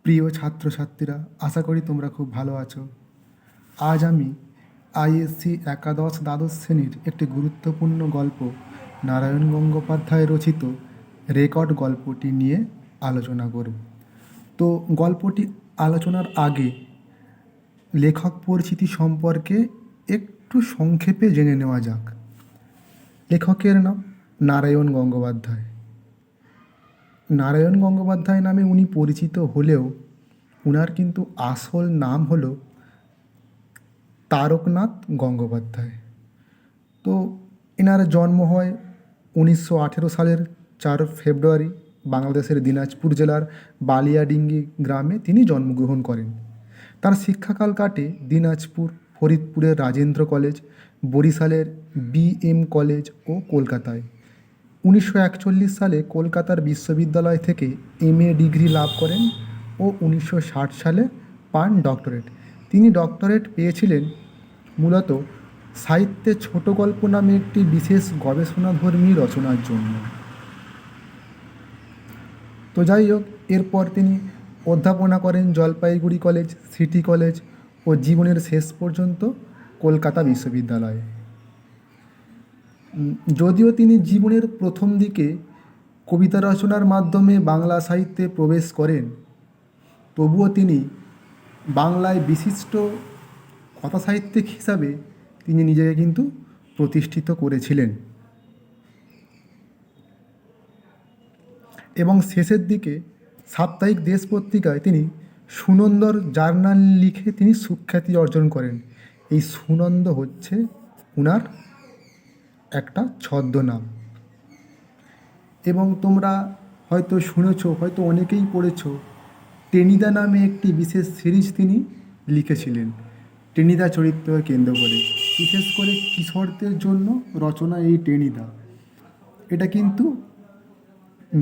প্রিয় ছাত্রছাত্রীরা, আশা করি তোমরা খুব ভালো আছো। আজ আমি আইএসসি একাদশ দ্বাদশ শ্রেণীর একটি গুরুত্বপূর্ণ গল্প নারায়ণ গঙ্গোপাধ্যায় রচিত রেকর্ড গল্পটি নিয়ে আলোচনা করব। তো গল্পটি আলোচনার আগে লেখক পরিচিতি সম্পর্কে একটু সংক্ষেপে জেনে নেওয়া যাক। লেখকের নাম নারায়ণ গঙ্গোপাধ্যায়। নারায়ণ গঙ্গোপাধ্যায় নামে উনি পরিচিত হলেও উনার কিন্তু আসল নাম হলো তারকনাথ গঙ্গোপাধ্যায়। তো এনার জন্ম হয় 1918 সালের 4 ফেব্রুয়ারি বাংলাদেশের দিনাজপুর জেলার বালিয়াডিঙ্গি গ্রামে তিনি জন্মগ্রহণ করেন। তার শিক্ষাকাল কাটে দিনাজপুর, ফরিদপুরের রাজেন্দ্র কলেজ, বরিশালের বিএম কলেজ ও কলকাতায়। 1941 সালে কলকাতার বিশ্ববিদ্যালয় থেকে এমএ ডিগ্রি লাভ করেন ও 1960 সালে পান ডক্টরেট। তিনি ডক্টরেট পেয়েছিলেন মূলত সাহিত্যে ছোট গল্প নামে একটি বিশেষ গবেষণাধর্মী রচনার জন্য। তো যাই হোক, এরপর তিনি অধ্যাপনা করেন জলপাইগুড়ি কলেজ, সিটি কলেজ ও জীবনের শেষ পর্যন্ত কলকাতা বিশ্ববিদ্যালয়ে। যদিও তিনি জীবনের প্রথম দিকে কবিতা রচনার মাধ্যমে বাংলা সাহিত্যে প্রবেশ করেন, তবুও তিনি বাংলায় বিশিষ্ট কথাসাহিত্যিক হিসাবে তিনি নিজেকে কিন্তু প্রতিষ্ঠিত করেছিলেন। এবং শেষের দিকে সাপ্তাহিক দেশ পত্রিকায় তিনি সুনন্দর জার্নাল লিখে তিনি সুখ্যাতি অর্জন করেন। এই সুনন্দ হচ্ছে উনার একটা ছদ্মনাম। এবং তোমরা হয়তো শুনেছো, হয়তো অনেকেই পড়েছো, টেনিদা নামে একটি বিশেষ সিরিজ তিনি লিখেছিলেন টেনিদা চরিত্রকে কেন্দ্র করে। বিশেষ করে কিশোরদের জন্য রচনা এই টেনিদা। এটা কিন্তু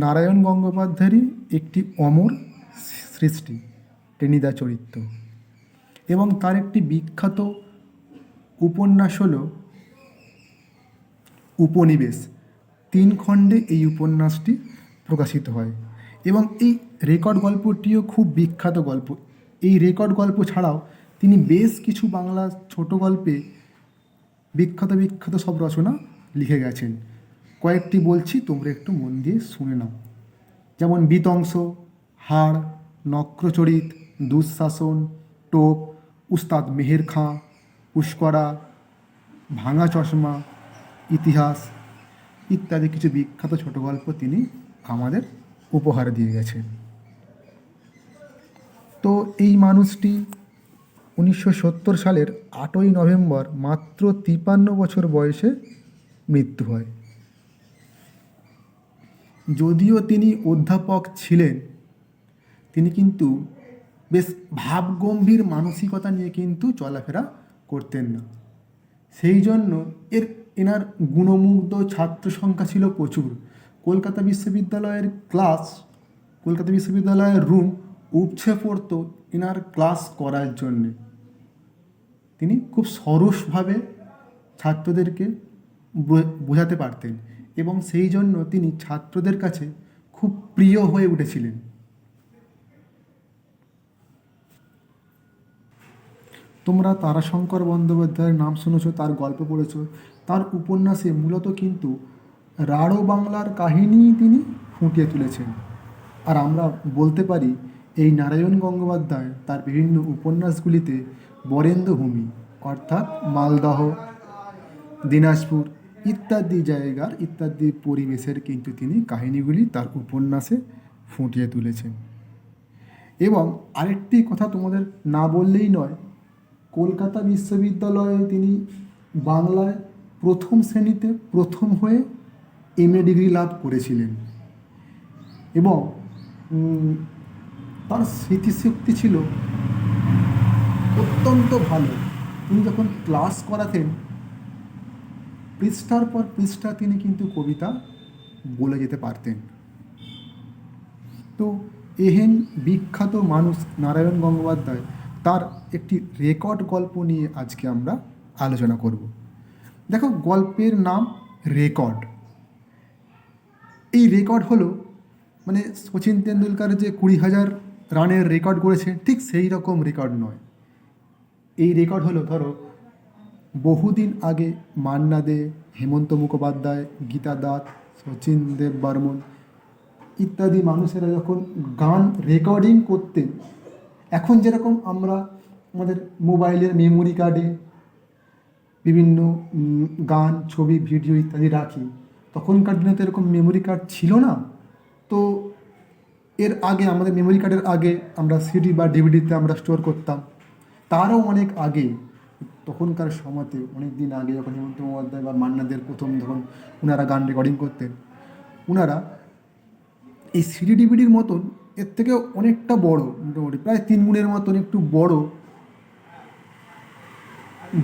নারায়ণ গঙ্গোপাধ্যায়েরই একটি অমর সৃষ্টি, টেনিদা চরিত্র। এবং তার একটি বিখ্যাত উপন্যাস হল উপনিবেশ। 3 খণ্ডে এই উপন্যাসটি প্রকাশিত হয়। এবং এই রেকর্ড গল্পটিও খুব বিখ্যাত গল্প। এই রেকর্ড গল্প ছাড়াও তিনি বেশ কিছু বাংলা ছোট গল্পে বিখ্যাত বিখ্যাত সব রচনা লিখে গেছেন। কয়েকটি বলছি, তোমরা একটু মন দিয়ে শুনে নাও। যেমন বিতংশ, হাড়, নক্রচরিত, দুঃশাসন, টোপ, উস্তাদ মেহের খাঁ, পুষ্করা, ভাঙা চশমা, ইতিহাস ইত্যাদি কিছু বিখ্যাত ছোট গল্প তিনি আমাদের উপহার দিয়ে গেছেন। তো এই মানুষটি 1970 সালের 8ই নভেম্বর মাত্র 53 বছর বয়সে মৃত্যু হয়। যদিও তিনি অধ্যাপক ছিলেন, তিনি কিন্তু বেশ ভাবগম্ভীর মানসিকতা নিয়ে কিন্তু চলাফেরা করতেন না। সেই জন্য এনার গুণমুগ্ধ ছাত্র সংখ্যা ছিল প্রচুর। কলকাতা বিশ্ববিদ্যালয়ের রুম উপছে পড়তো এনার ক্লাস করার জন্যে। তিনি খুব সরসভাবে ছাত্রদেরকে বোঝাতে পারতেন এবং সেই জন্য তিনি ছাত্রদের কাছে খুব প্রিয় হয়ে উঠেছিলেন। তোমরা তারাশঙ্কর বন্দ্যোপাধ্যায়ের নাম শুনেছ, তার গল্প পড়েছ। তার উপন্যাসে মূলত কিন্তু রাঢ় বাংলার কাহিনী তিনি ফুটিয়ে তুলেছেন। আর আমরা বলতে পারি এই নারায়ণ গঙ্গোপাধ্যায় তার বিভিন্ন উপন্যাসগুলিতে বরেন্দ্রভূমি অর্থাৎ মালদহ, দিনাজপুর ইত্যাদি পরিবেশের কিন্তু তিনি কাহিনীগুলি তার উপন্যাসে ফুটিয়ে তুলেছেন। এবং আরেকটি কথা তোমাদের না বললেই নয়, কলকাতা বিশ্ববিদ্যালয়ে তিনি বাংলায় প্রথম শ্রেণীতে প্রথম হয়ে এমএ ডিগ্রি লাভ করেছিলেন। এবং তার স্মৃতিশক্তি ছিল অত্যন্ত ভালো। তিনি যখন ক্লাস করাতেন পৃষ্ঠার পর পৃষ্ঠা তিনি কিন্তু কবিতা বলে যেতে পারতেন। তো এহেন বিখ্যাত মানুষ নারায়ণ গঙ্গোপাধ্যায়, তার একটি রেকর্ড গল্প নিয়ে আজকে আমরা আলোচনা করব। দেখো, গল্পের নাম রেকর্ড। এই রেকর্ড হলো মানে সচিন তেন্ডুলকার যে 20,000 রানের রেকর্ড করেছে, ঠিক সেই রকম রেকর্ড নয়। এই রেকর্ড হলো ধরো বহুদিন আগে মান্না দে, হেমন্ত মুখোপাধ্যায়, গীতা দাস, শচীন দেব বর্মন ইত্যাদি মানুষেরা যখন গান রেকর্ডিং করতেন, এখন যেরকম আমরা আমাদের মোবাইলের মেমোরি কার্ডে বিভিন্ন গান, ছবি, ভিডিও ইত্যাদি রাখি, তখনকার দিনে তো এরকম মেমোরি কার্ড ছিল না। তো এর আগে আমাদের মেমোরি কার্ডের আগে আমরা সিডি বা ডিভিডিতে আমরা স্টোর করতাম। তারও অনেক আগে, তখনকার সময়তে অনেক দিন আগে যখন হেমন্ত মুখোপাধ্যায় বা মান্নাদের প্রথম যখন ওনারা গান রেকর্ডিং করতেন, ওনারা এই সিডি ডিভিডির মতন এর থেকে অনেকটা বড়, মোটামুটি প্রায় 3 গুণের মতন একটু বড়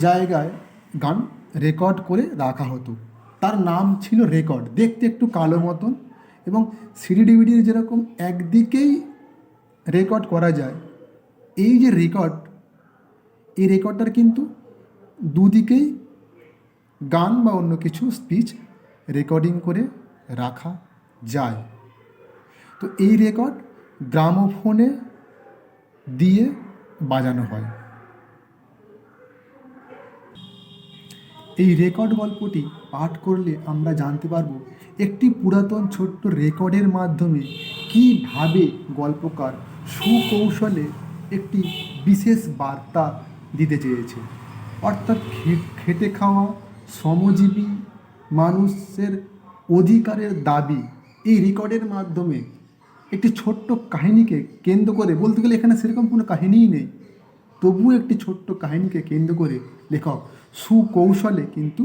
জায়গায় গান রেকর্ড করে রাখা হতো। তার নাম ছিল রেকর্ড। দেখতে একটু কালো মতন, এবং সিডি ডিভিডির যেরকম একদিকেই রেকর্ড করা যায়, এই যে রেকর্ড, এই রেকর্ডটার কিন্তু দুদিকেই গান বা অন্য কিছু স্পিচ রেকর্ডিং করে রাখা যায়। তো এই রেকর্ড গ্রামোফোনে দিয়ে বাজানো হয়। এই রেকর্ড গল্পটি পাঠ করলে আমরা জানতে পারব একটি পুরাতন ছোট্ট রেকর্ডের মাধ্যমে কীভাবে গল্পকার সুকৌশলে একটি বিশেষ বার্তা দিতে চেয়েছে। অর্থাৎ খেটে খাওয়া শ্রমজীবী মানুষের অধিকারের দাবি এই রেকর্ডের মাধ্যমে একটি ছোট্ট কাহিনীকে কেন্দ্র করে, বলতে গেলে এখানে সেরকম কোনো কাহিনীই নেই, তবুও একটি ছোট্ট কাহিনীকে কেন্দ্র করে লেখক সুকৌশলে কিন্তু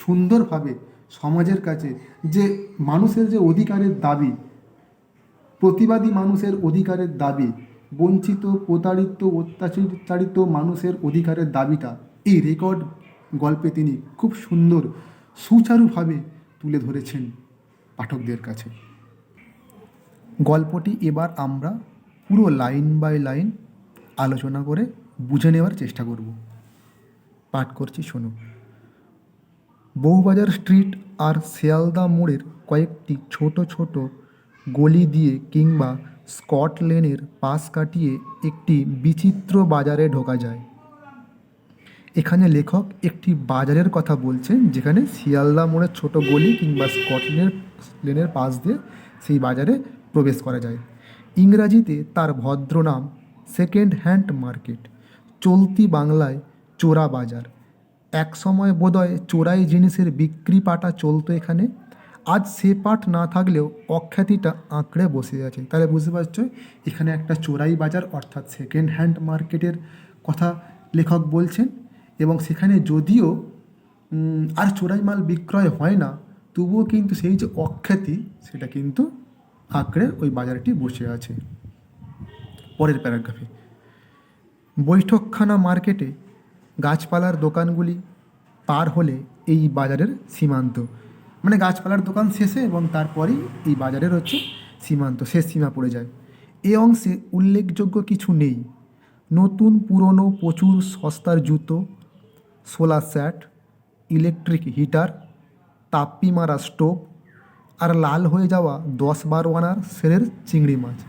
সুন্দরভাবে সমাজের কাছে যে মানুষের যে অধিকারের দাবি, প্রতিবাদী মানুষের অধিকারের দাবি, বঞ্চিত, প্রতারিত, অত্যাচারিত মানুষের অধিকারের দাবিটা এই রেকর্ড গল্পে তিনি খুব সুন্দর সুচারুভাবে তুলে ধরেছেন পাঠকদের কাছে। গল্পটি এবার আমরা পুরো লাইন বাই লাইন আলোচনা করে বুঝে নেওয়ার চেষ্টা করব। পাঠ করছি, শোনো। বউবাজার স্ট্রিট আর শিয়ালদা মোড়ের কয়েকটি ছোট ছোট গলি দিয়ে কিংবা স্কট লেনের পাশ কাটিয়ে একটি বিচিত্র বাজারে ঢোকা যায়। এখানে লেখক একটি বাজারের কথা বলছেন, যেখানে শিয়ালদা মোড়ের ছোট গলি কিংবা স্কট লেনের পাশ দিয়ে সেই বাজারে প্রবেশ করা যায়। ইংরাজিতে তার ভদ্র নাম সেকেন্ড হ্যান্ড মার্কেট, চলতি বাংলায় চোরা বাজার। এক সময় বোধহয় চোরাই জিনিসের বিক্রি পাটা চলতো এখানে। আজ সে পাঠ না থাকলেও অখ্যাতিটা আঁকড়ে বসে আছে। তাহলে বুঝতে পারছো এখানে একটা চোরাই বাজার অর্থাৎ সেকেন্ড হ্যান্ড মার্কেটের কথা লেখক বলছেন, এবং সেখানে যদিও আর চোরাই মাল বিক্রয় হয় না, তবুও কিন্তু সেই যে অখ্যাতি সেটা কিন্তু আঁকড়ে ওই বাজারটি বসে আছে। পরের প্যারাগ্রাফে, বৈঠকখানা মার্কেটে গাছপালার দোকানগুলি পার হলে এই বাজারের সীমান্ত, মানে গাছপালার দোকান শেষে এবং তারপরেই এই বাজারের হচ্ছে সীমান্ত, শেষ সীমা পড়ে যায়। এ অংশে উল্লেখযোগ্য কিছু নেই। নতুন পুরনো প্রচুর সস্তার জুতো, সোলার স্যাট, ইলেকট্রিক হিটার, তাপ্পি মারা স্টোভ, আর লাল হয়ে যাওয়া 10-12 আনার সেরের চিংড়ি মাছ।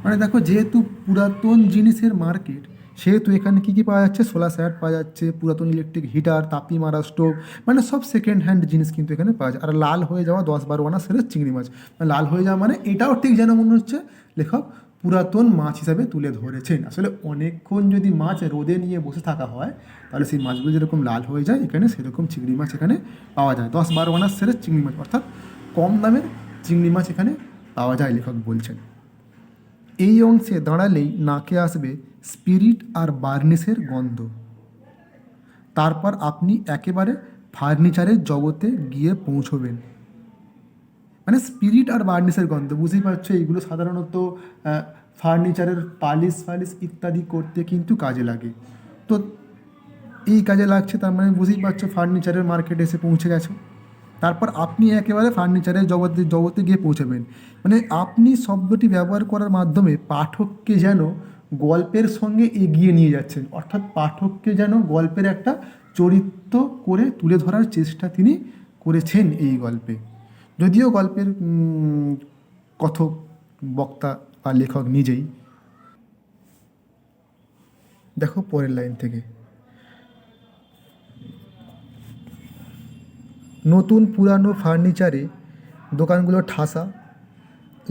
মানে দেখো, যেহেতু পুরাতন জিনিসের মার্কেট, সেহেতু এখানে কী কী পাওয়া যাচ্ছে, সোলার স্যাট পাওয়া যাচ্ছে, পুরাতন ইলেকট্রিক হিটার, তাপি মারা স্টোভ, মানে সব সেকেন্ড হ্যান্ড জিনিস কিন্তু এখানে পাওয়া যায়। আর লাল হয়ে যাওয়া 10-12 আনা সেরের চিংড়ি মাছ, মানে লাল হয়ে যাওয়া মানে এটাও ঠিক যেন মনে হচ্ছে লেখক পুরাতন মাছ হিসাবে তুলে ধরেছেন। আসলে অনেকক্ষণ যদি মাছ রোদে নিয়ে বসে থাকা হয়, তাহলে সেই মাছগুলো যেরকম লাল হয়ে যায়, এখানে সেরকম চিংড়ি মাছ এখানে পাওয়া যায়। 10-12 আনার সেরের চিংড়ি মাছ, অর্থাৎ কম দামের চিংড়ি মাছ এখানে পাওয়া যায়, লেখক বলছেন। এই অংশে দাঁড়ালেই নাকে আসবে স্পিরিট আর বার্নিশের গন্ধ। তারপর আপনি একেবারে ফার্নিচারের জগতে গিয়ে পৌঁছবেন। মানে স্পিরিট আর বার্নিশের গন্ধ, বুঝতেই পারছো এইগুলো সাধারণত ফার্নিচারের পালিশ ইত্যাদি করতে কিন্তু কাজে লাগে। তো এই কাজে লাগছে, তার মানে বুঝতেই পারছো ফার্নিচারের মার্কেটে এসে পৌঁছে গেছো। তারপর আপনি একেবারে ফার্নিচারের জগতে গিয়ে পৌঁছাবেন। মানে আপনি শব্দটি ব্যবহার করার মাধ্যমে পাঠককে যেন গল্পের সঙ্গে এগিয়ে নিয়ে যাচ্ছেন, অর্থাৎ পাঠককে যেন গল্পের একটা চরিত্র করে তুলে ধরার চেষ্টা তিনি করেছেন এই গল্পে। যদিও গল্পের কথক, বক্তা বা লেখক নিজেই দেখো পরের লাইন থেকে, নতুন পুরানো ফার্নিচারে দোকানগুলো ঠাসা,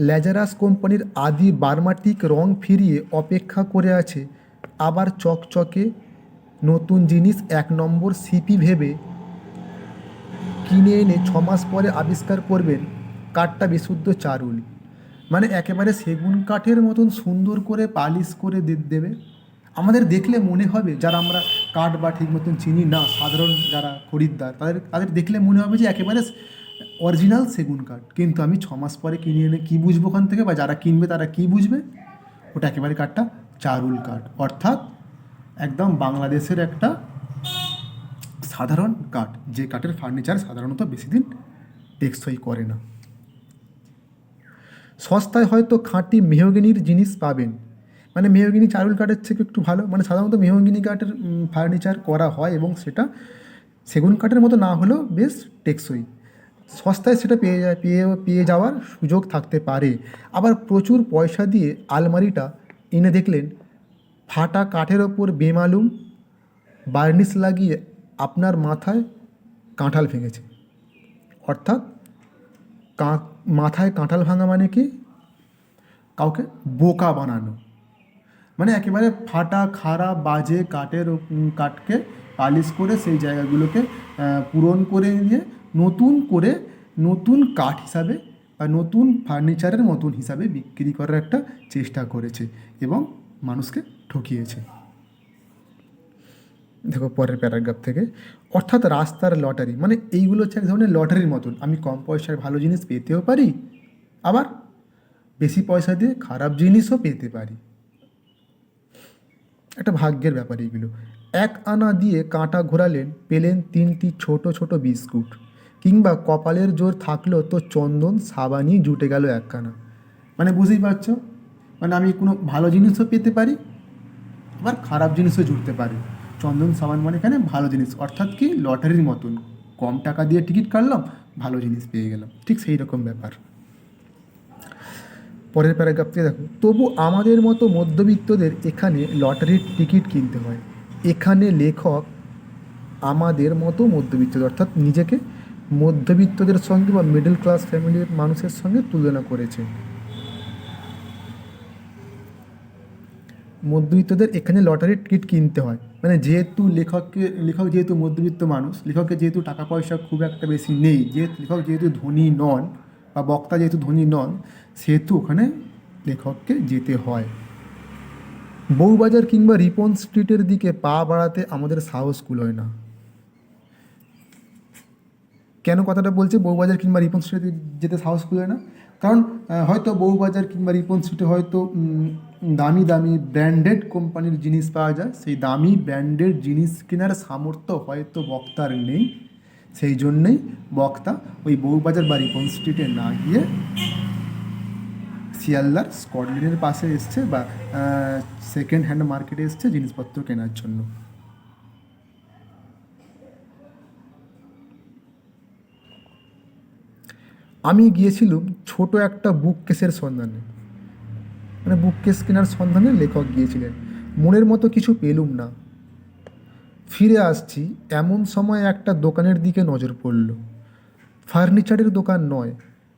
ল্যাজারাস কোম্পানির আদি বার্মাটিক রং ফিরিয়ে অপেক্ষা করে আছে, আবার চকচকে নতুন জিনিস 1 নম্বর সিপি ভেবে কিনে এনে 6 মাস পরে আবিষ্কার করবেন কাঠটা বিশুদ্ধ চারুল। মানে একেবারে সেগুন কাঠের মতন সুন্দর করে পালিশ করে দেবে। আমাদের দেখলে মনে হবে, যারা আমরা কাঠ বা ঠিক মতন চিনি না, সাধারণ যারা খরিদ্দার, তাদের তাদের দেখলে মনে হবে যে একেবারে অরিজিনাল সেগুন কাঠ। কিন্তু আমি 6 মাস পরে কিনে এনে কী বুঝবো ওখান থেকে, বা যারা কিনবে তারা কী বুঝবে? ওটা একেবারে কাঠটা চারুল কাঠ, অর্থাৎ একদম বাংলাদেশের একটা সাধারণ কাঠ, যে কাঠের ফার্নিচার সাধারণত বেশি দিন টেকসই করে না। সস্তায় হয়তো খাঁটি মেহগিনির জিনিস পাবেন, মানে মেহগিনি চারুল কাঠের থেকে একটু ভালো। মানে সাধারণত মেহগিনি কাঠের ফার্নিচার করা হয় এবং সেটা সেগুন কাঠের মতো না হলেও বেশ টেকসই। সস্তায় সেটা পেয়ে যাওয়ার সুযোগ থাকতে পারে। আবার প্রচুর পয়সা দিয়ে আলমারিটা এনে দেখলেন ফাটা কাঠের ওপর বেমালুম বার্নিশ লাগিয়ে আপনার মাথায় কাঁঠাল ভেঙেছে। অর্থাৎ মাথায় কাঁঠাল ভাঙা মানে কি? কাউকে বোকা বানানো। মানে একেবারে ফাটা খারাপ বাজে কাঠকে পালিশ করে সেই জায়গাগুলোকে পূরণ করে নিয়ে নতুন কাঠ হিসাবে বা নতুন ফার্নিচারের মতন হিসাবে বিক্রি করার একটা চেষ্টা করেছে এবং মানুষকে ঠকিয়েছে। দেখো পরের প্যারাগ্রাফ থেকে, অর্থাৎ রাস্তার লটারি, মানে এইগুলো হচ্ছে এক ধরনের লটারির মতন। আমি কম পয়সায় ভালো জিনিস পেতেও পারি, আবার বেশি পয়সা দিয়ে খারাপ জিনিসও পেতে পারি। একটা ভাগ্যের ব্যাপার এইগুলো। 1 আনা দিয়ে কাঁটা ঘোরালেন, পেলেন 3টি ছোট ছোট বিস্কুট, কিংবা কপালের জোর থাকলেও তো চন্দন সাবানই জুটে গেল 1 খানা। মানে বুঝতেই পারছো, মানে আমি কোনো ভালো জিনিসও পেতে পারি, আবার খারাপ জিনিসও জুটতে পারে। চন্দন সাবান মানে এখানে ভালো জিনিস, অর্থাৎ কি লটারির মতন, কম টাকা দিয়ে টিকিট কাটলাম, ভালো জিনিস পেয়ে গেলাম, ঠিক সেই রকম ব্যাপার। পরের প্যারাগ্রাফ থেকে দেখো, তবু আমাদের মতো মধ্যবিত্তদের এখানে লটারির টিকিট কিনতে হয়। এখানে লেখক আমাদের মতো মধ্যবিত্তদের, অর্থাৎ নিজেকে মধ্যবিত্তদের সঙ্গে বা মিডল ক্লাস ফ্যামিলির মানুষের সঙ্গে তুলনা করেছে। মধ্যবিত্তদের এখানে লটারির টিকিট কিনতে হয়, মানে যেহেতু লেখক যেহেতু মধ্যবিত্ত মানুষ, লেখকের যেহেতু টাকা পয়সা খুব একটা বেশি নেই, লেখক যেহেতু ধনী নন বা বক্তা যেহেতু ধনী নন, সেহেতু ওখানে লেখককে যেতে হয়। বউবাজার কিংবা রিপন স্ট্রিটের দিকে পা বাড়াতে আমাদের সাহস কুলোয় না। কেন কথাটা বলছে বউবাজার কিংবা রিপন স্ট্রিটে যেতে সাহস কুলোয় না? কারণ হয়তো বউবাজার কিংবা রিপন স্ট্রিটে হয়তো দামি দামি ব্র্যান্ডেড কোম্পানির জিনিস পাওয়া যায়, সেই দামি ব্র্যান্ডেড জিনিস কেনার সামর্থ্য হয়তো বক্তার নেই। সেই জন্যেই বক্তা ওই বউবাজার বা রিপন স্ট্রিটে না গিয়ে শিয়ালদার স্কটল্যান্ডের পাশে এসছে বা সেকেন্ড হ্যান্ড মার্কেটে এসছে জিনিসপত্র কেনার জন্য। আমি গিয়েছিলাম ছোট একটা বুক কেসের সন্ধানে, মানে বুক কেস কেনার সন্ধানে লেখক গিয়েছিলেন। মনের মতো কিছু পেলুম না। ফিরে আসছি এমন সময় একটা দোকানের দিকে নজর পড়ল। ফার্নিচারের দোকান নয়,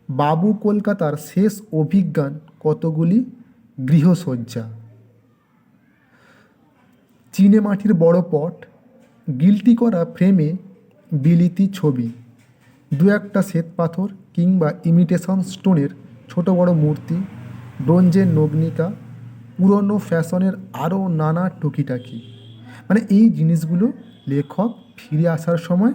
বাবু কলকাতার শেষ অভিজ্ঞান কতগুলি গৃহসজ্জা, চিনে মাটির বড় পট, গিল্টি করা ফ্রেমে বিলিতি ছবি, 2-1টা শ্বেত পাথর কিংবা ইমিটেশন স্টোনের ছোট বড় মূর্তি, ব্রোঞ্জের নগ্নিকা, পুরনো ফ্যাশনের আরও নানা টুকিটাকি। মানে এই জিনিসগুলো লেখক ফিরে আসার সময়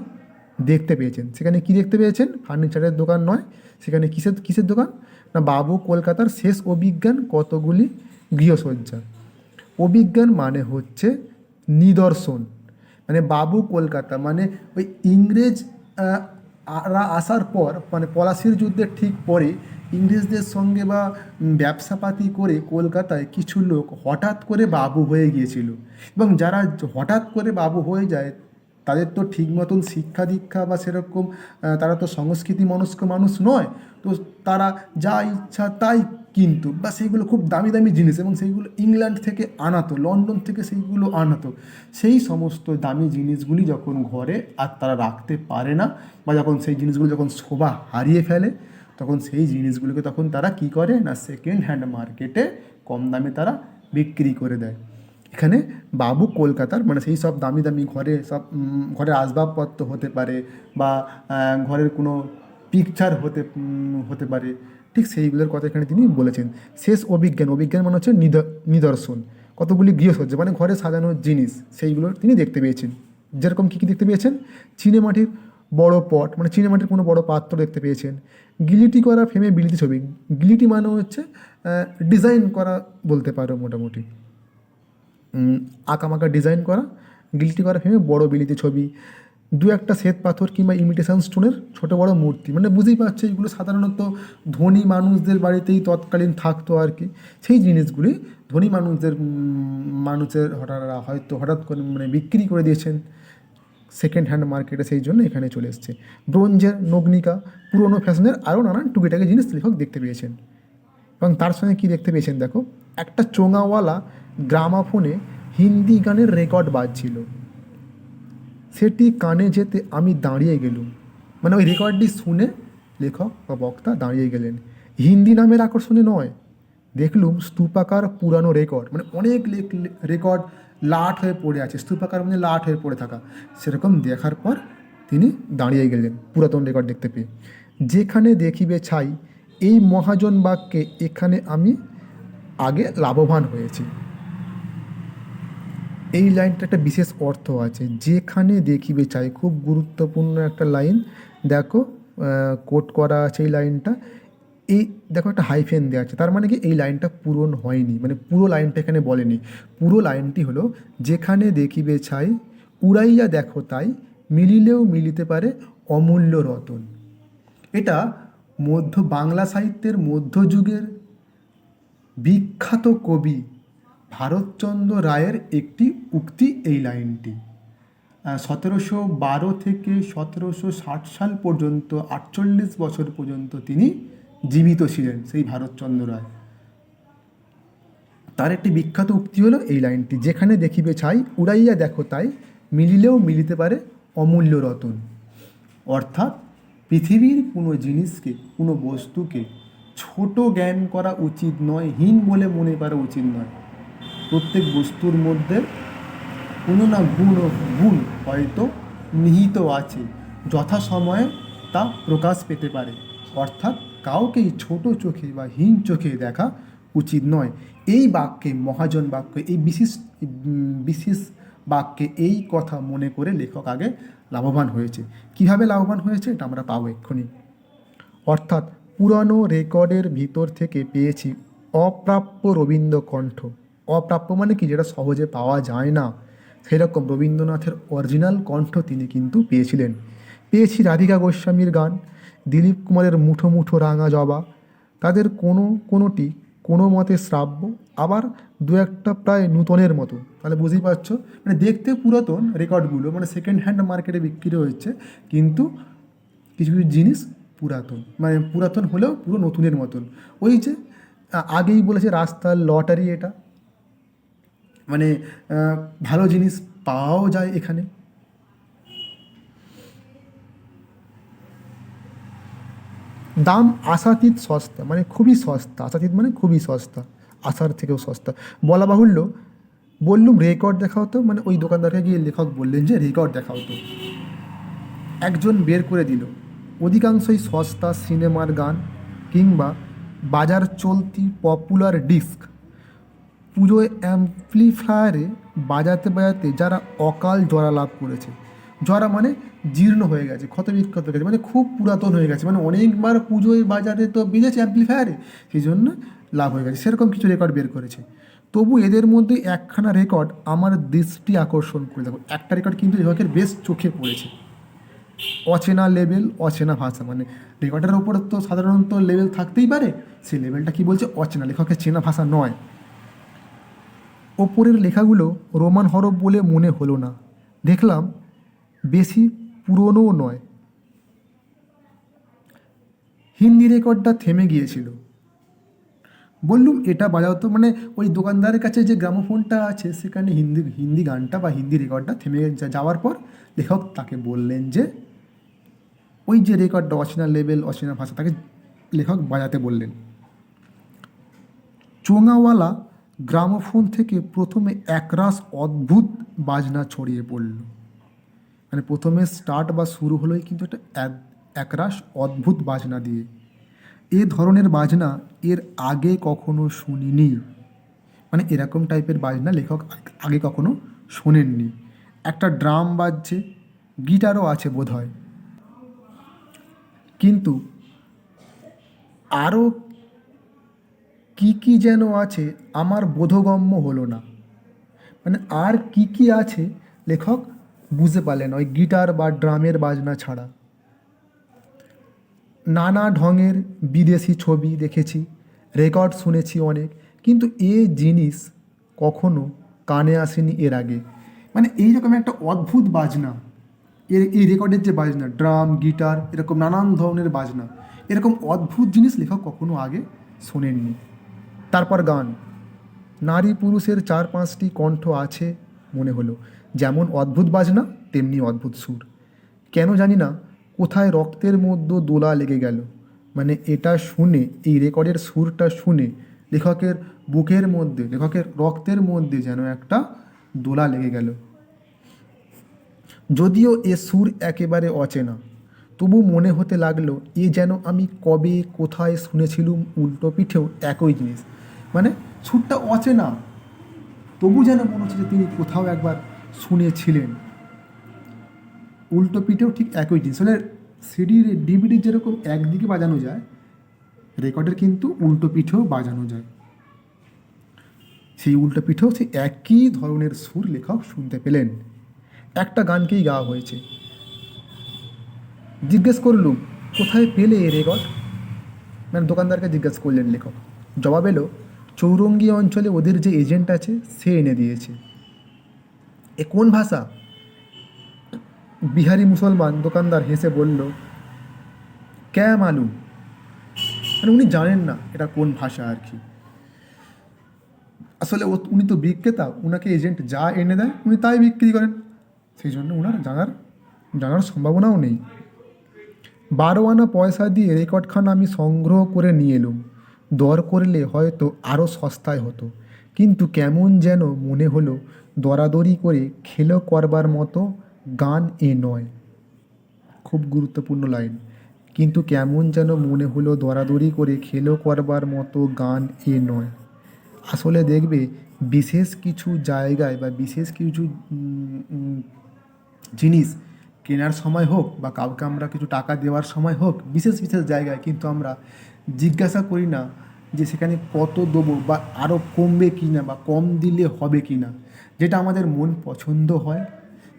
দেখতে পেয়েছেন। সেখানে কি দেখতে পেয়েছেন? ফার্নিচারের দোকান নয়, সেখানে কিসের দোকান না, বাবু কলকাতার শেষ অভিজ্ঞান কতগুলি গৃহসজ্জা। অভিজ্ঞান মানে হচ্ছে নিদর্শন, মানে বাবু কলকাতা মানে ওই ইংরেজ আসার পর, মানে পলাশির যুদ্ধের ঠিক পরে ইংরেজদের সঙ্গে বা ব্যবসাপাতি করে কলকাতায় কিছু লোক হঠাৎ করে বাবু হয়ে গিয়েছিল, এবং যারা হঠাৎ করে বাবু হয়ে যায় তাদের তো ঠিক মতন শিক্ষা দীক্ষা বা সেরকম তারা তো সংস্কৃতি মনস্ক মানুষ নয়, তো তারা যা ইচ্ছা তাই কিনতো বা সেইগুলো খুব দামি দামি জিনিস, এবং সেইগুলো ইংল্যান্ড থেকে আনাতো, লন্ডন থেকে সেইগুলো আনাতো। সেই সমস্ত দামি জিনিসগুলি যখন ঘরে আর তারা রাখতে পারে না, বা যখন সেই জিনিসগুলো যখন শোভা হারিয়ে ফেলে, তখন সেই জিনিসগুলোকে তখন তারা কী করে না, সেকেন্ড হ্যান্ড মার্কেটে কম দামে তারা বিক্রি করে দেয়। এখানে বাবু কলকাতার মানে সেই সব দামি দামি ঘরে সব ঘরের আসবাবপত্র হতে পারে, বা ঘরের কোনো পিকচার হতে পারে, ঠিক সেইগুলোর কথা এখানে তিনি বলেছেন। শেষ অভিজ্ঞান, অভিজ্ঞান মানে হচ্ছে নিদর্শন, কতগুলি গৃহসজ্জা মানে ঘরে সাজানোর জিনিস, সেইগুলো তিনি দেখতে পেয়েছেন। যেরকম কী কী দেখতে পেয়েছেন, চীনেমাটির বড় পট মানে চীনেমাটির কোনো বড় পাত্র দেখতে পেয়েছেন, গিলিটি করা ফ্রেমে বিলিতি ছবি, গিলিটি মানে হচ্ছে ডিজাইন করা বলতে পারো মোটামুটি, আঁকামাকা ডিজাইন করা, গিলটি করা ফ্রেমে বড় বিলিতি ছবি, দু একটা শ্বেত পাথর কিংবা ইমিটেশন স্টোনের ছোটো বড় মূর্তি। মানে বুঝতেই পারছো এগুলো সাধারণত ধনী মানুষদের বাড়িতেই তৎকালীন থাকতো আর কি। সেই জিনিসগুলি ধনী মানুষের হঠাৎ করে মানে বিক্রি করে দিয়েছেন সেকেন্ড হ্যান্ড মার্কেটে, সেই জন্য এখানে চলে এসছে। ব্রোঞ্জের নগ্নিকা, পুরনো ফ্যাশনের আরও নানান টুকিটাকি জিনিস লেখক দেখতে পেয়েছেন। এবং তার সঙ্গে কী দেখতে পেয়েছেন দেখো, একটা চোঙাওয়ালা গ্রামাফোনে হিন্দি গানের রেকর্ড বাজছিল, সেটি কানে যেতে আমি দাঁড়িয়ে গেলুম। মানে ওই রেকর্ডটি শুনে লেখক বা বক্তা দাঁড়িয়ে গেলেন। হিন্দি নামের আকর্ষণে নয়, দেখলুম স্তূপাকার পুরানো রেকর্ড, মানে অনেক রেকর্ড লাট হয়ে পড়ে আছে, স্তূপাকার মানে লাট হয়ে পড়ে থাকা, সেরকম দেখার পর তিনি দাঁড়িয়ে গেলেন পুরাতন রেকর্ড দেখতে পেয়ে। যেখানে দেখিবে ছাই, এই মহাজন বাক্যে এখানে আমি আগে লাভবান হয়েছি। এই লাইনটা একটা বিশেষ অর্থ আছে, যেখানে দেখিবে চাই, খুব গুরুত্বপূর্ণ একটা লাইন। দেখো কোট করা আছে এই লাইনটা, এই দেখো একটা হাইফেন দেওয়া আছে, তার মানে কি এই লাইনটা পূরণ হয়নি, মানে পুরো লাইনটা এখানে বলেনি। পুরো লাইনটি হলো, যেখানে দেখিবে ছাই উড়াইয়া দেখো তাই, মিলিলেও মিলিতে পারে অমূল্য রতন। এটা বাংলা সাহিত্যের মধ্যযুগের বিখ্যাত কবি ভারতচন্দ্র রায়ের একটি উক্তি এই লাইনটি। 1712 থেকে 1760 সাল পর্যন্ত 48 বছর পর্যন্ত তিনি জীবিত ছিলেন সেই ভারতচন্দ্র রায়। তার একটি বিখ্যাত উক্তি হলো এই লাইনটি, যেখানে দেখিবে ছাই উড়াইয়া দেখো তাই, মিলিলেও মিলিতে পারে অমূল্য রতন। অর্থাৎ পৃথিবীর কোনো জিনিসকে, কোনো বস্তুকে ছোট জ্ঞান করা উচিত নয়, হীন বলে মনে করা উচিত নয়। প্রত্যেক বস্তুর মধ্যে কোনো না গুণ হয়তো নিহিত আছে, যথাসময়ে তা প্রকাশ পেতে পারে। অর্থাৎ কাউকেই ছোট চোখে বা হীন চোখে দেখা উচিত নয়। এই বাক্যে, মহাজন বাক্যে, এই বিশেষ বাক্যে এই কথা মনে করে লেখক আগে লাভবান হয়েছে। কিভাবে লাভবান হয়েছে এটা আমরা পাবো এক্ষুনি। অর্থাৎ পুরানো রেকর্ডের ভিতর থেকে পেয়েছি অপ্রাপ্য রবীন্দ্র কণ্ঠ। অপ্রাপ্য মানে কি, যেটা সহজে পাওয়া যায় না, সেরকম রবীন্দ্রনাথের অরিজিনাল কণ্ঠ তিনি কিন্তু পেয়েছিলেন। পেয়েছি রাধিকা গোস্বামীর গান, দিলীপ কুমারের মুঠো মুঠো রাঙা জবা, তাদের কোনোটি কোনো মতে শ্রাব্য, আবার দু একটা প্রায় নূতনের মতো। তাহলে বুঝতেই পারছো, মানে দেখতে পুরাতন রেকর্ডগুলো মানে সেকেন্ড হ্যান্ড মার্কেটে বিক্রি হচ্ছে, কিন্তু কিছু কিছু জিনিস পুরাতন, মানে পুরাতন হলেও পুরো নতুনের মতন। ওই যে আগেই বলেছে রাস্তার লটারি, এটা মানে ভালো জিনিস পাওয়াও যায় এখানে। দাম আশাতীত সস্তা, মানে খুবই সস্তা, আশাতীত মানে খুবই সস্তা, আশার থেকেও সস্তা। বলা বাহুল্য, বললুম রেকর্ড দেখা হতো, মানে ওই দোকানদারকে গিয়ে লেখক বললেন যে রেকর্ড দেখা হতো। একজন বের করে দিল। অধিকাংশই সস্তা সিনেমার গান কিংবা বাজার চলতি পপুলার ডিস্ক। পুজোয় অ্যাম্পলিফায়ারে বাজাতে বাজাতে যারা অকাল জরা লাভ করেছে, জরা মানে জীর্ণ হয়ে গেছে, ক্ষতবিক্ষত হয়ে গেছে, মানে খুব পুরাতন হয়ে গেছে, মানে অনেকবার পুজোয় বাজারে তো বেজেছে অ্যাম্পলিফায়ারে, সেই জন্য লাভ হয়ে গেছে, সেরকম কিছু রেকর্ড বের করেছে। তবু এদের মধ্যে একখানা রেকর্ড আমার দৃষ্টি আকর্ষণ করে। দেখো একটা রেকর্ড কিন্তু লেখকের বেশ চোখে পড়েছে। অচেনা লেভেল, অচেনা ভাষা, মানে রেকর্ডের ওপর তো সাধারণত লেভেল থাকতেই পারে, সেই লেভেলটা কি বলছে, অচেনা, লেখকের চেনা ভাষা নয়। ওপরের লেখাগুলো রোমান হরফ বলে মনে হলো না, দেখলাম বেশি পুরনোও নয়। হিন্দি রেকর্ডটা থেমে গিয়েছিল। বললুম এটা বাজাও তো, মানে ওই দোকানদারের কাছে যে গ্রামোফোনটা আছে সেখানে হিন্দি হিন্দি গানটা বা হিন্দি রেকর্ডটা থেমে যাওয়ার পর লেখক তাকে বললেন যে ওই যে রেকর্ডটা অচেনা লেভেল অচেনা ভাষা তাকে লেখক বাজাতে বললেন। চোঙাওয়ালা গ্রামোফোন থেকে প্রথমে একরাশ অদ্ভুত বাজনা ছড়িয়ে পড়ল। মানে প্রথমে স্টার্ট বা শুরু হলোই কিন্তু একটা একরাশ অদ্ভুত বাজনা দিয়ে। এ ধরনের বাজনা এর আগে কখনো শুনিনি। মানে এরকম টাইপের বাজনা লেখক আগে কখনো শোনেননি। একটা ড্রাম বাজছে, গিটারও আছে বোধহয়, কিন্তু আরও কী কী যেন আছে আমার বোধগম্য হলো না। মানে আর কী কী আছে লেখক বুঝতে পারলেন ওই গিটার বা ড্রামের বাজনা ছাড়া। নানা ঢঙের বিদেশি ছবি দেখেছি, রেকর্ড শুনেছি অনেক, কিন্তু এ জিনিস কখনো কানে আসেনি এর আগে। মানে এইরকম একটা অদ্ভুত বাজনা, এই রেকর্ডের যে বাজনা ড্রাম গিটার এরকম নানান ধরনের বাজনা, এরকম অদ্ভুত জিনিস লেখক কখনো আগে শোনেননি। তারপর গান, নারী পুরুষের 4-5টি কণ্ঠ আছে মনে হলো, যেমন অদ্ভুত বাজনা তেমনি অদ্ভুত সুর। কেন জানি না কোথায় রক্তের মধ্যে দোলা লেগে গেল। মানে এটা শুনে, এই রেকর্ডের সুরটা শুনে লেখকের বুকের মধ্যে, লেখকের রক্তের মধ্যে যেন একটা দোলা লেগে গেল। যদিও এ সুর একেবারে অচেনা, তবু মনে হতে লাগলো এ যেন আমি কবে কোথায় শুনেছিলুম। উল্টো পিঠেও একই জিনিস, মানে সুরটা অচেনা তবু যেন মনে হচ্ছে যে তিনি কোথাও একবার শুনেছিলেন। উল্টো পিঠেও ঠিক একই জিনিস। মানে সিডির ডিভিডি যেরকম একদিকে বাজানো যায়, রেকর্ডের কিন্তু উল্টো পিঠেও বাজানো যায়। সেই উল্টো পিঠেও সেই একই ধরনের সুর লেখক শুনতে পেলেন। একটা গানকেই গাওয়া হয়েছে। জিজ্ঞেস করলুম কোথায় পেলে এ রেকর্ড? মানে দোকানদারকে জিজ্ঞেস করলেন লেখক। জবাব এলো চৌরঙ্গি অঞ্চলে ওদের যে এজেন্ট আছে সে এনে দিয়েছে। এ কোন ভাষা? বিহারি মুসলমান দোকানদার হেসে বলল ক্যা মালুম। মানে উনি জানেন না এটা কোন ভাষা আর কি। আসলে উনি তো বিক্রেতা, উনাকে এজেন্ট যা এনে দেয় উনি তাই বিক্রি করেন, সেই জন্য ওনার জানার সম্ভাবনাও নেই। 12 আনা পয়সা দিয়ে রেকর্ডখানা আমি সংগ্রহ করে নিয়ে এলুম। দর করলে হয়তো আরও সস্তায় হতো, কিন্তু কেমন যেন মনে হলো দরাদরি করে খেলো করবার মতো গান এ নয়। খুব গুরুত্বপূর্ণ লাইন। কিন্তু কেমন যেন মনে হলো দরাদরি করে খেলো করবার মতো গান এ নয়। আসলে দেখবে বিশেষ কিছু জায়গায় বা বিশেষ কিছু জিনিস কেনার সময় হোক বা কাউকে আমরা কিছু টাকা দেওয়ার সময় হোক, বিশেষ বিশেষ জায়গায় কিন্তু আমরা জিজ্ঞাসা করি না যে সেখানে কত দেবো বা আরও কমবে কি না বা কম দিলে হবে কি না। যেটা আমাদের মন পছন্দ হয়,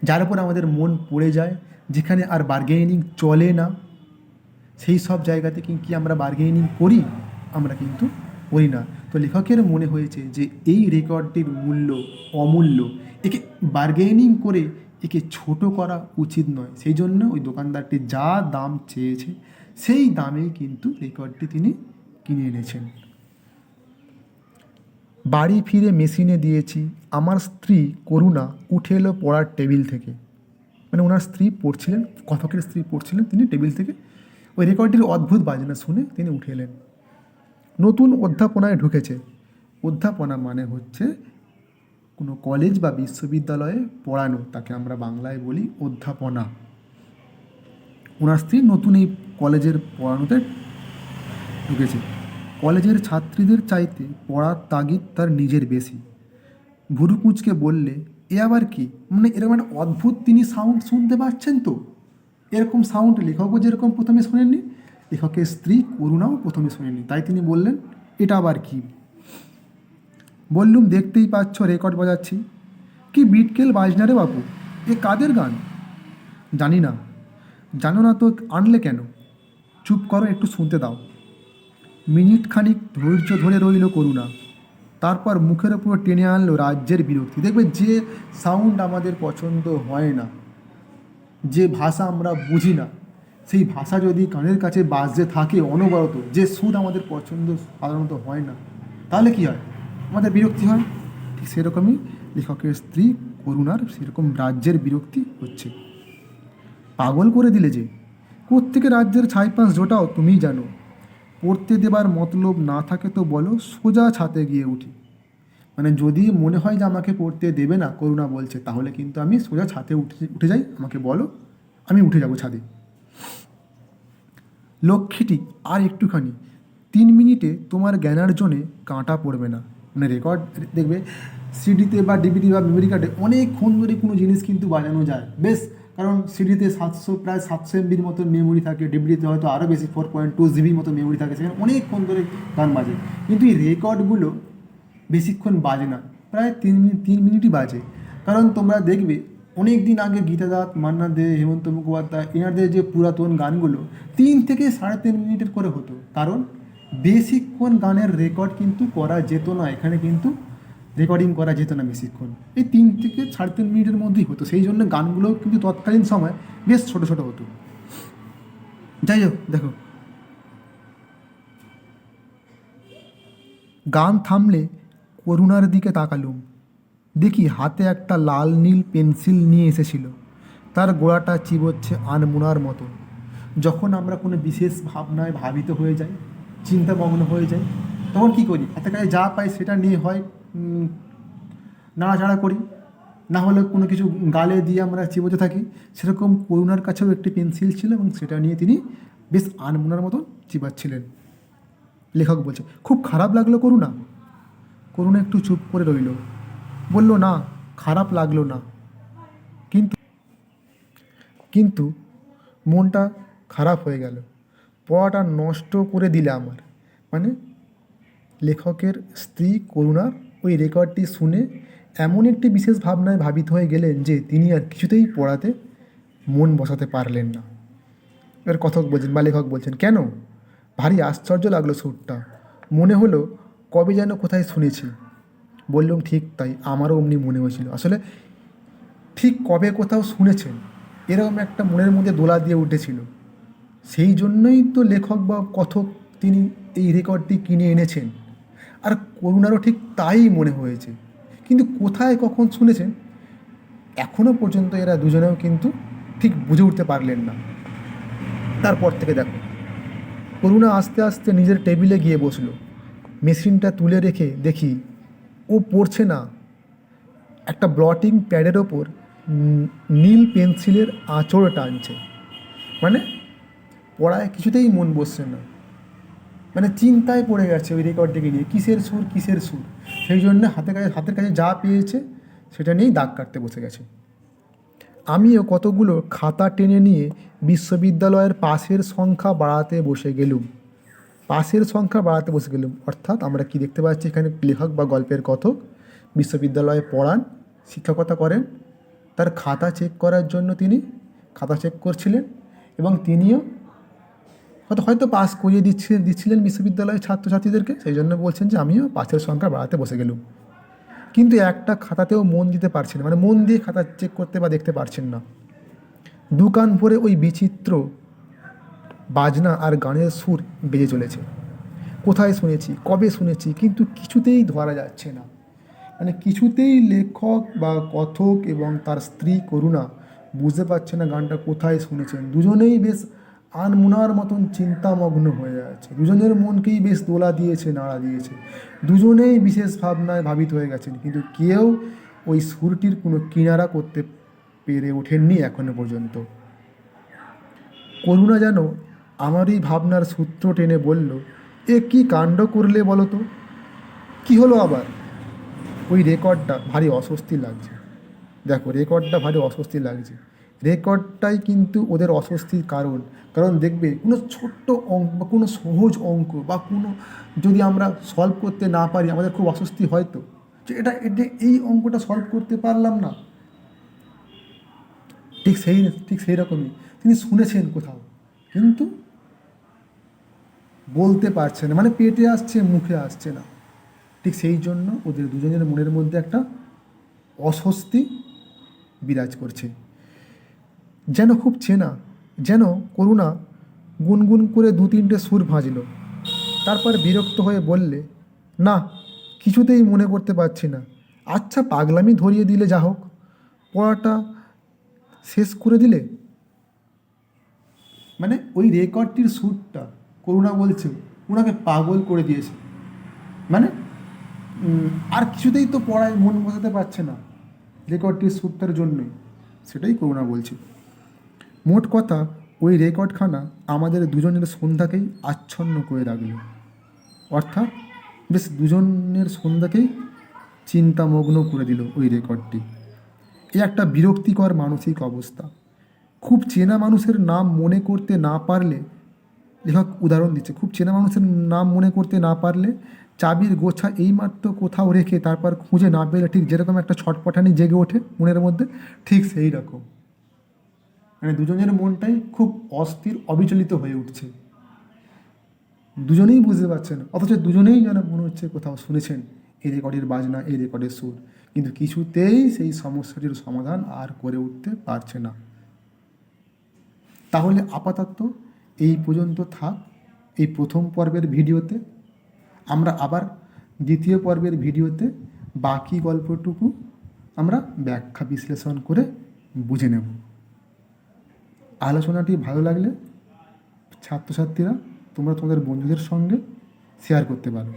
যার উপর আমাদের মন পড়ে যায়, যেখানে আর বার্গেনিং চলে না, সেই সব জায়গাতে কি আমরা বার্গেনিং করি? আমরা কিন্তু করি না। তো লেখকের মনে হয়েছে যে এই রেকর্ডটির মূল্য অমূল্য, একে বার্গেনিং করে একে ছোট করা উচিত নয়। সেই জন্য ওই দোকানদারটি যা দাম চেয়েছে সেই দামেই কিন্তু রেকর্ডটি তিনি কিনে এনেছেন। বাড়ি ফিরে মেশিনে দিয়েছি। আমার স্ত্রী করুণা উঠে এলো পড়ার টেবিল থেকে। মানে ওনার স্ত্রী পড়ছিলেন, কথকের স্ত্রী পড়ছিলেন, তিনি টেবিল থেকে ওই রেকর্ডটির অদ্ভুত বাজনা শুনে তিনি উঠে এলেন। নতুন অধ্যাপনায় ঢুকেছে। অধ্যাপনা মানে হচ্ছে কোনো কলেজ বা বিশ্ববিদ্যালয়ে পড়ানো, তাকে আমরা বাংলায় বলি অধ্যাপনা। ওনার স্ত্রী নতুন এই কলেজের পড়ানোতে ঢুকেছে। কলেজের ছাত্রীদের চাইতে পড়ার তাগিদ তার নিজের বেশি। ভুরু কুঁচকে বললে এ আবার কি? মানে এরকম একটা অদ্ভুত তিনি সাউন্ড শুনতে পাচ্ছেন। তো এরকম সাউন্ড লেখকও যেরকম প্রথমে শোনেননি, লেখকের স্ত্রী করুণাও প্রথমে শোনেননি। তাই তিনি বললেন এটা আবার কি? বললুম দেখতেই পাচ্ছ রেকর্ড বাজাচ্ছি। কি বিটকেল বাজনা রে বাপু, এ কাদের গান? জানি না। জানো না তো আনলে কেন? চুপ করো, একটু শুনতে দাও। মিনিট খানিক ধৈর্য ধরে রইল করুণা, তারপর মুখের ওপর টেনে আনলো রাজ্যের বিরক্তি। দেখবে যে সাউন্ড আমাদের পছন্দ হয় না, যে ভাষা আমরা বুঝি না, সেই ভাষা যদি কানের কাছে বাজতে থাকে অনবরত, যে সুর আমাদের পছন্দ সাধারণত হয় না, তাহলে কি হয়? আমাদের বিরক্তি হয়। ঠিক সেরকমই লেখকের স্ত্রী করুণার সেরকম রাজ্যের বিরক্তি হচ্ছে। পাগল করে দিলে যে, কোত্থেকে রাজ্যের ছাইপাঁশ জোটাও তুমিই জানো। পড়তে দেবার মতলব না থাকে তো বলো, সোজা ছাতে গিয়ে উঠি। মানে যদি মনে হয় যে আমাকে পড়তে দেবে না, করুণা বলছে, তাহলে কিন্তু আমি সোজা ছাদে উঠে যাই, আমাকে বলো, আমি উঠে যাব ছাদে। লক্ষ্মীটি আর একটুখানি, 3 মিনিটে তোমার জ্ঞানার্জনে কাঁটা পড়বে না। মানে রেকর্ড দেখবে সিডিতে বা ডিভিডি বা মেমোরি কার্ডে অনেকক্ষণ ধরে কোনো জিনিস কিন্তু বাজানো যায় বেশ, কারণ সিডিতে প্রায় 700 MB মতো মেমোরি থাকে, ডিভিডিতে হয়তো আরও বেশি 4.2 GB মতো মেমোরি থাকে, সেখানে অনেকক্ষণ ধরে গান বাজে। কিন্তু এই রেকর্ডগুলো বেশিক্ষণ বাজে না, প্রায় 3 মিনিটই বাজে। কারণ তোমরা দেখবে অনেক দিন আগে গীতা দাস, মান্না দে, হেমন্ত মুখোপাধ্যায় এনাদের যে পুরাতন গানগুলো 3 থেকে 3.5 মিনিটের করে হতো, কারণ বেশিক্ষণ গানের রেকর্ড কিন্তু করা যেত না, এখানে কিন্তু রেকর্ডিং করা যেত না বেশিক্ষণ, এই 3 থেকে 3.5 মিনিটের মধ্যেই হতো। সেই জন্য গানগুলো কিন্তু তৎকালীন সময় বেশ ছোট ছোট হতো। যাই হোক, দেখো গান থামলে করুণার দিকে তাকালুম, দেখি হাতে একটা লাল নীল পেন্সিল নিয়ে এসেছিল, তার গোড়াটা চিবোচ্ছে আনমোনার মতো। যখন আমরা কোনো বিশেষ ভাবনায় ভাবিত হয়ে যাই, চিন্তামগ্ন হয়ে যাই, তখন কী করি? হাতে কাছে যা পাই সেটা নিয়ে হয় নাড়াচাড়া করি, না হলে কোনো কিছু গালে দিয়ে আমরা চিবোতে থাকি। সেরকম করুণার কাছেও একটি পেন্সিল ছিল এবং সেটা নিয়ে তিনি বেশ আনমোনার মতো চিবাচ্ছিলেন। লেখক বলছে, খুব খারাপ লাগলো করুণা? করুণা একটু চুপ করে রইল, বলল, না, খারাপ লাগলো না, কিন্তু কিন্তু মনটা খারাপ হয়ে গেল। পড়াটা নষ্ট করে দিলে আমার। মানে লেখকের স্ত্রী করুণার ওই রেকর্ডটি শুনে এমন একটি বিশেষ ভাবনায় ভাবিত হয়ে গেলেন যে তিনি আর কিছুতেই পড়াতে মন বসাতে পারলেন না। এবার কথক বলছেন বা লেখক বলছেন, কেন? ভারী আশ্চর্য লাগলো সুরটা, মনে হলো কবে যেন কোথায় শুনেছি। বললাম, ঠিক তাই, আমারও অমনি মনে হয়েছিল। আসলে ঠিক কবে কোথাও শুনেছেন এরকম একটা মনের মধ্যে দোলা দিয়ে উঠেছিল। সেই জন্যই তো লেখক বা কথক তিনি এই রেকর্ডটি কিনে এনেছেন। আর করুণারও ঠিক তাই মনে হয়েছে, কিন্তু কোথায় কখন শুনেছেন এখনও পর্যন্ত এরা দুজনেও কিন্তু ঠিক বুঝে উঠতে পারলেন না। তারপর থেকে দেখো, করুণা আস্তে আস্তে নিজের টেবিলে গিয়ে বসলো, মেশিনটা তুলে রেখে দেখি ও পড়ছে না, একটা ব্লটিং প্যাডের ওপর নীল পেন্সিলের আঁচড় টানছে। মানে পড়ায় কিছুতেই মন বসছে না, মানে চিন্তায় পড়ে গেছে ওই রেকর্ডটিকে নিয়ে, কিসের সুর কিসের সুর। সেই জন্য হাতের কাছে যা পেয়েছে সেটা নিয়েই দাগ কাটতে বসে গেছে। আমিও কতগুলো খাতা টেনে নিয়ে বিশ্ববিদ্যালয়ের পাশের সংখ্যা বাড়াতে বসে গেলুম। পাশের সংখ্যা বাড়াতে বসে গেলুম অর্থাৎ আমরা কি দেখতে পাচ্ছি এখানে, লেখক বা গল্পের কথক বিশ্ববিদ্যালয়ে পড়ান, শিক্ষকতা করেন, তার খাতা চেক করার জন্য তিনি খাতা চেক করছিলেন এবং তিনিও হয়তো পাস করিয়ে দিচ্ছিলেন বিশ্ববিদ্যালয়ের ছাত্রছাত্রীদেরকে। সেই জন্য বলছেন যে আমিও পাশের সংখ্যা বাড়াতে বসে গেলুম, কিন্তু একটা খাতাতেও মন দিতে পারছেন না, মানে মন দিয়ে খাতা চেক করতে বা দেখতে পারছেন না। দু কান ভরে ওই বিচিত্র বাজনা আর গানের সুর বেজে চলেছে। কোথায় শুনেছি, কবে শুনেছি, কিন্তু কিছুতেই ধরা যাচ্ছে না। মানে কিছুতেই লেখক বা কথক এবং তার স্ত্রী করুণা বুঝতে পারছে না গানটা কোথায় শুনেছেন। দুজনেই বেশ আনমনার মতন চিন্তামগ্ন হয়ে যাচ্ছে, দুজনের মনকেই বেশ দোলা দিয়েছে, নাড়া দিয়েছে, দুজনেই বিশেষ ভাবনায় ভাবিত হয়ে গেছেন, কিন্তু কেউ ওই সুরটির কোনো কিনারা করতে পেরে ওঠেননি এখনো পর্যন্ত। করুণা যেন আমারই ভাবনার সূত্র টেনে বলল, এ কি কাণ্ড করলে বলো তো? কী হলো আবার? ওই রেকর্ডটা ভারী অস্বস্তি লাগছে। দেখো, রেকর্ডটা ভারী অস্বস্তি লাগছে, রেকর্ডটাই কিন্তু ওদের অস্বস্তির কারণ। কারণ দেখবে কোনো ছোট্ট অঙ্ক বা কোনো সহজ অঙ্ক বা কোনো যদি আমরা সলভ করতে না পারি আমাদের খুব অস্বস্তি হয় তো, যে এটা এই অঙ্কটা সলভ করতে পারলাম না। ঠিক সেই রকমই তিনি শুনেছেন কোথাও, কিন্তু বলতে পারছে না, মানে পেটে আসছে মুখে আসছে না। ঠিক সেই জন্য ওদের দুজনের মনের মধ্যে একটা অস্বস্তি বিরাজ করছে। যেন খুব চেনা, যেন করুণা গুনগুন করে দু তিনটে সুর ভাঁজল, তারপর বিরক্ত হয়ে বললে, না, কিছুতেই মনে করতে পারছি না। আচ্ছা, পাগলামি ধরিয়ে দিলে যা হোক, পড়াটা শেষ করে দিলে। মানে ওই রেকর্ডটির সুরটা করুণা বলছে ওনাকে পাগল করে দিয়েছে। মানে আর কিছুতেই তো পড়ায় মন বসাতে পারছে না রেকর্ডটির সুরটার জন্যই, সেটাই করুণা বলছে। মোট কথা, ওই রেকর্ডখানা আমাদের দুজনের সন্ধ্যাকেই আচ্ছন্ন করে রাখল। অর্থাৎ বেশ দুজনের সন্ধ্যাকেই চিন্তামগ্ন করে দিল ওই রেকর্ডটি। এ একটা বিরক্তিকর মানসিক অবস্থা। খুব চেনা মানুষের নাম মনে করতে না পারলে, লেখক উদাহরণ দিচ্ছে, খুব চেনা মানুষের নাম মনে করতে না পারলে চাবির গোছা এইমাত্র কোথাও রেখে তারপর খুঁজে না পেলে ঠিক যেরকম একটা ছটপটানি জেগে ওঠে মনের মধ্যে, ঠিক সেই রকম। মানে দুজনের মনটাই খুব অস্থির, অবিচলিত হয়ে উঠছে। দুজনেই বুঝতে পারছেন, অথচ দুজনেই যেন মনে হচ্ছে কোথাও শুনেছেন এই রেকর্ডের বাজনা, এই রেকর্ডের সুর, কিন্তু কিছুতেই সেই সমস্যাটির সমাধান আর করে উঠতে পারছে না। তাহলে আপাতত এই পর্যন্ত থাক এই প্রথম পর্বের ভিডিওতে। আমরা আবার দ্বিতীয় পর্বের ভিডিওতে বাকি গল্পটুকু আমরা ব্যাখ্যা বিশ্লেষণ করে বুঝে নেব। আলোচনাটি ভালো লাগলে ছাত্রছাত্রীরা তোমরা তোমাদের বন্ধুদের সঙ্গে শেয়ার করতে পারো।